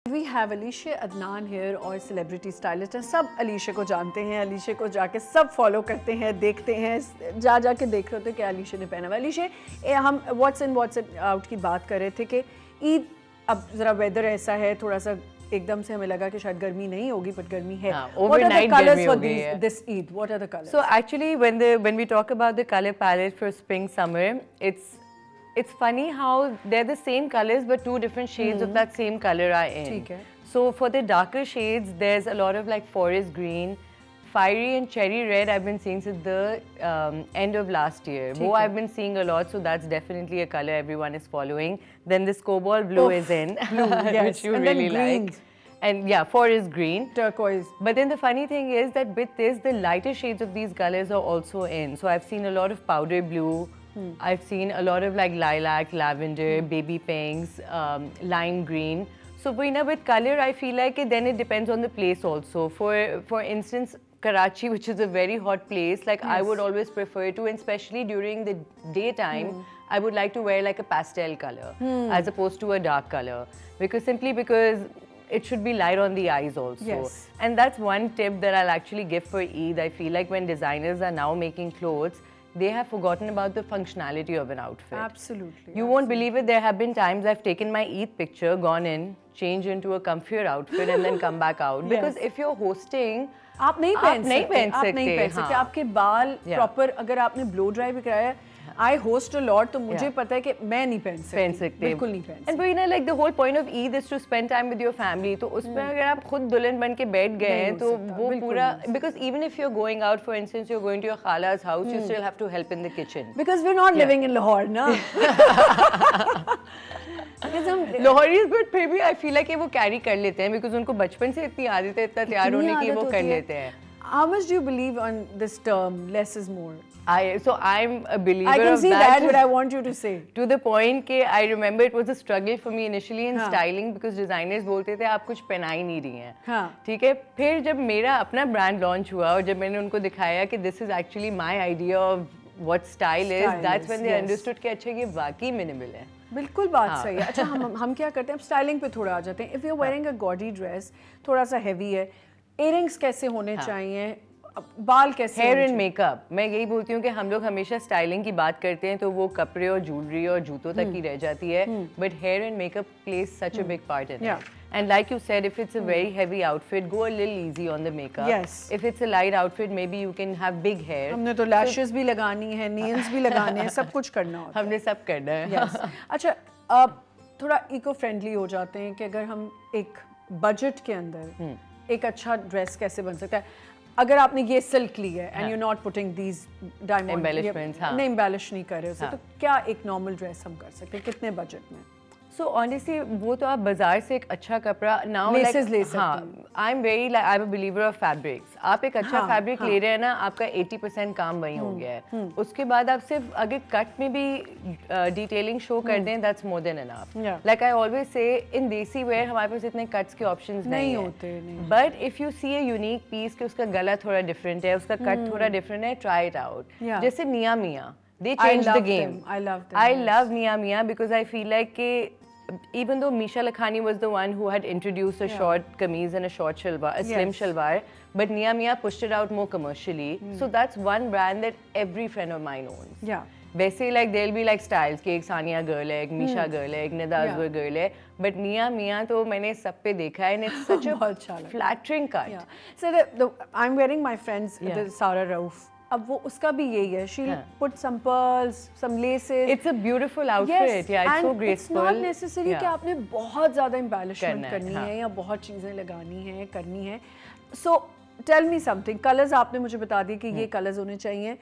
We have Alicia Adnan here और celebrity stylist हैं। सब अलीशा को जानते हैं, अलीशा को जाके सब फॉलो करते हैं, देखते हैं, जाके देख रहे होते हैं कि अलीशा ने पहना हुआ। अलीशा, हम व्हाट्स इन व्हाट्स आउट की बात कर रहे थे कि ईद अब ज़रा वेदर ऐसा है, थोड़ा सा एकदम से हमें लगा कि शायद गर्मी नहीं होगी, बट गर्मी है। Overnight गर्मी हो गई है। This Eid, what are the colors? So actually, when we talk about the color palette for spring summer, it's funny how they're the same colors but two different shades of that same color are in. ठीक है। So for the darker shades, there's a lot of like forest green, fiery and cherry red I've been seeing since the end of last year. Wo I've been seeing a lot, so that's definitely a color everyone is following. Then this cobalt blue is in, yes. which you And really then greens. like. And yeah, forest green. Turquoise. But then the funny thing is that with this, the lighter shades of these colors are also in. So I've seen a lot of powder blue. I've seen a lot of like lilac, lavender, baby pinks, lime green. So with color, I feel like then it depends on the place also. For instance, Karachi, which is a very hot place, like I would always prefer to, and especially during the daytime, I would like to wear like a pastel color as opposed to a dark color, simply because it should be light on the eyes also. Yes. And that's one tip that I'll actually give for Eid. I feel like when designers are now making clothes, they have forgotten about the functionality of an outfit. Absolutely. You won't believe it, there have been times I've taken my Eid picture, gone in, changed into a comfier outfit and then come back out. Because if you're hosting, आप नहीं पहन सकते, आपके बाल proper अगर आपने blow dry भी कराया, I host a lot, तो मुझे पता है कि मैं नहीं पहन सकती, बिल्कुल नहीं पहन सकती। And you know, like the whole point of Eid is to spend time with your family. तो उसमें अगर आप खुद दुल्हन बन के बैठ गए हैं, तो वो पूरा, because even if you're going out, for instance, you're going to your khala's house, you still have to help in the kitchen. Because we're not living in Lahore, ना? लाहौरीज बट फिर भी आई फील लाइक वो carry कर लेते हैं because उनको बचपन से इतनी आदत है, इतना तैयार होने की, वो कर लेते हैं। How much do you believe on this term, less is more? I'm a believer I can of see that, but I want you to say. To the point कि I remember it was a struggle for me initially in styling because designers बोलते थे आप कुछ पहना ही नहीं रही हैं, ठीक है। फिर जब मेरा अपना ब्रांड लॉन्च हुआ और जब मैंने उनको दिखाया कि this is actually my idea of what style is, that's when they understood कि अच्छा ये वाकई मिनिमल है। बिल्कुल बात सही है। अच्छा हम क्या करते हैं, अब स्टाइलिंग पे थोड़ा आ जाते हैं। If you are wearing a gaudy dress, थोड़ा सा हैवी है, इयरिंग्स कैसे होने चाहिए, बाल कैसे, हेयर एंड मेकअप, मैं यही बोलती हूँ कि हम लोग हमेशा स्टाइलिंग की बात करते हैं तो वो कपड़े और ज्वेलरी और जूतों तक ही रह जाती है, but hair and makeup plays such a big part in it. And like you said, if it's a very heavy outfit, go a little easy on the makeup. Yes. If it's a light outfit, maybe you can have big hair. हमने तो lashes भी लगानी है, nails भी लगाने हैं, सब कुछ करना होता है। हमने सब करना है। Yes. अच्छा, अब थोड़ा इको फ्रेंडली हो जाते हैं कि अगर हम एक बजट के अंदर एक अच्छा ड्रेस कैसे बन सकता है, अगर आपने ये सिल्क ली है and you not putting these diamond embellishments, नहीं एम्बेलिश नहीं कर रहे हो, तो क्या एक नॉर्मल ड्रेस हम कर सकते हैं कितने बजट में? So honestly, वो तो आप बाजार से एक अच्छा कपड़ा now laces ले सकते हैं। I'm a believer of fabrics. आप एक अच्छा फैब्रिक ले रहे हैं ना, आपका 80% काम वही हो गया है। उसके बाद आप सिर्फ अगर कट में भी डिटेलिंग शो कर दें, that's more than enough. Like I always say, in देसी वेयर हमारे पास इतने कट्स के ऑप्शंस नहीं होते। But if you see a unique piece कि उसका गला थोड़ा डिफरेंट है, उसका कट थोड़ा डिफरेंट है, try it out. जैसे निया मिया, they changed the game. I love them. I love Nia Mia because I feel like even though Misha Lakhani was the one who had introduced a short kameez and a short shalwar, a slim shalwar, but Nia Mia pushed it out more commercially. So that's one brand that every friend of mine owns. Yeah. वैसे like there'll be like styles कि एक Sania girl है, एक Misha girl है, एक Nida अजवर girl है, but Nia Mia तो मैंने सब पे देखा है, and it's such a flattering cut. Yeah. So I'm wearing my friend's the Sara Rauf. अब वो उसका भी यही है, she'll put some pearls, some laces. It's a beautiful outfit. Yeah, it's so graceful. It's not necessary कि आपने बहुत ज़्यादा embellishment करनी है या बहुत चीज़ें लगानी है, करनी है. So tell me something. Colors आपने मुझे बता दिए कि ये colors होने चाहिए.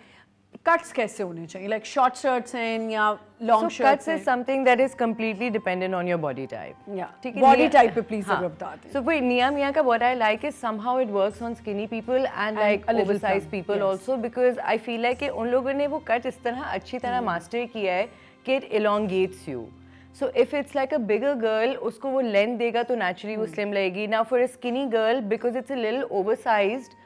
Cuts कैसे होने चाहिए? Like short shirts हैं या long shirts? So cuts is something that is completely dependent on your body type. Yeah. Body type पे please अगर बता दें. So for Nia Mia का what I like is somehow it works on skinny people and like oversized people also, because I feel like कि उन लोगों ने वो cut इस तरह अच्छी तरह master किया है कि it elongates you. So if it's like a bigger girl, उसको वो length देगा तो naturally वो slim लगेगी. Now for a skinny girl, because it's a little oversized,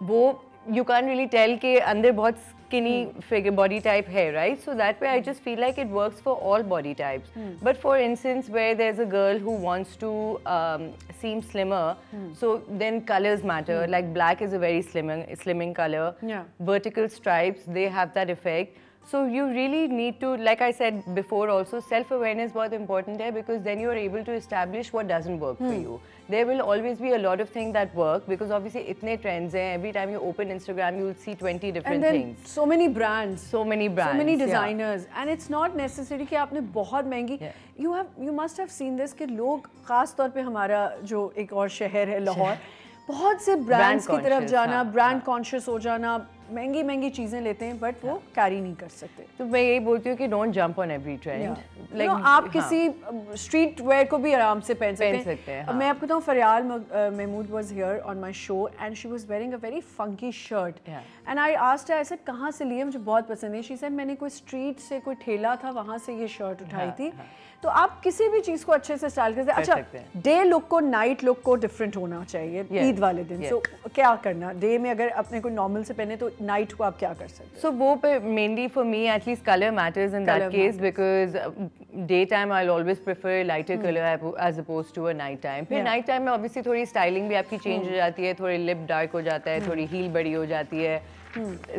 वो you can't really tell कि अंदर बहुत skinny figure body type है, right? So that way I just feel like it works for all body types. But for instance, where there's a girl who wants to seem slimmer, so then colors matter. Like black is a very slimming color. Yeah. Vertical stripes, they have that effect. So you really need to, like I said before also, self-awareness बहुत important है, because then you are able to establish what doesn't work for you. There will always be a lot of things that work, because obviously इतने trends हैं. Every time you open Instagram, you will see 20 different and then things. So many brands, So many brands, so many yeah. designers, and it's not necessary कि आपने बहुत महंगी. You must have seen this कि लोग खास तौर पे हमारा जो एक और शहर है लाहौर, बहुत से ब्रांड्स की तरफ जाना, ब्रांड कॉन्शियस हो जाना, महंगी चीजें लेते हैं, बट वो कैरी नहीं कर सकते. तो मैं यही बोलती हूँ कि don't jump on every trend. Like, आप किसी स्ट्रीट वेयर को भी आराम से पहन सकते हैं. मैं आपको बताऊँ, Faryal Mehmood was here on my show and she was wearing a very funky shirt and I asked her, ऐसे कहाँ से लिए, मुझे बहुत पसंद है. शी सेड मैंने कोई स्ट्रीट से कोई ठेला था वहाँ से ये शर्ट उठाई थी. तो आप किसी भी चीज़ को अच्छे से स्टाइल कर सकते हैं. अच्छा, डे लुक को नाइट लुक को डिफरेंट होना चाहिए ईद वाले दिन. सो क्या करना, डे में अगर अपने को नॉर्मल से पहने तो नाइट को आप क्या कर सकते हैं? सो वो पे mainly for me at least colour matters in that case, because day time I always prefer lighter colour as oppose to a night time. फिर नाइट टाइम में ऑब्वियसली थोड़ी स्टाइलिंग भी आपकी चेंज हो जाती है, थोड़ी लिप डार्क हो जाता है, थोड़ी हील बड़ी हो जाती है.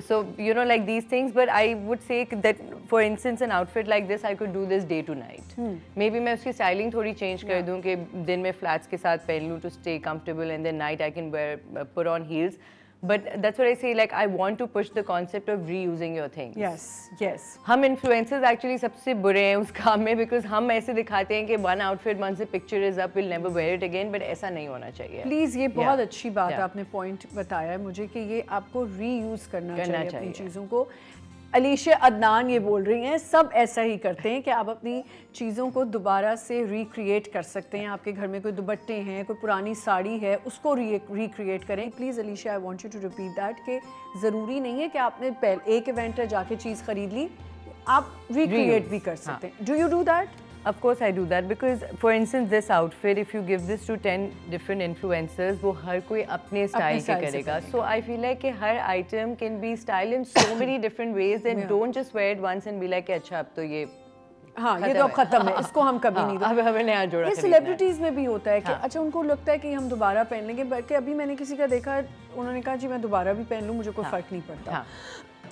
So you know, like these things, but I would say that for instance an outfit like this I could do this day to night. Maybe मैं उसकी styling थोड़ी change कर दूँ कि दिन में flats के साथ पहन लूँ to stay comfortable, and then night I can wear put on heels. But that's what I say, like I want to push the concept of reusing your things. Yes. हम influencers actually सबसे बुरे हैं उस काम में, because हम ऐसे दिखाते हैं कि one outfit once the picture is up we'll never wear it again, but ऐसा नहीं होना चाहिए. Please, ये बहुत अच्छी बात आपने point बताया है मुझे कि ये आपको reuse करना चाहिए अपनी चीज़ों को. अलीशा अदनान ये बोल रही हैं, सब ऐसा ही करते हैं कि आप अपनी चीज़ों को दोबारा से रिक्रिएट कर सकते हैं. आपके घर में कोई दुपट्टे हैं, कोई पुरानी साड़ी है, उसको रिक्रिएट करें. Please Alisha, I want you to repeat that कि ज़रूरी नहीं है कि आपने एक इवेंट है जाके चीज़ ख़रीद ली, आप रिक्रिएट भी कर सकते हैं. Do you do that? Of course I do that, because for instance this outfit, if you give this to 10 different influencers, वो हर कोई अपने स्टाइल के करेगा. So I feel like कि हर item can be styled in so many different ways, and don't just wear it once and be like अच्छा अब तो ये ये तो अब खत्म है, इसको हम कभी नहीं. अब हमें नया जोड़ा. ये सेलिब्रिटीज़ में भी होता है कि अच्छा उनको लगता है कि हम दोबारा पहन लेंगे, बल्कि अभी मैंने किसी का देखा, उन्होंने कहा जी मैं दोबारा भी पहन लूँ, मुझे कोई फ़र्क नहीं पड़ता.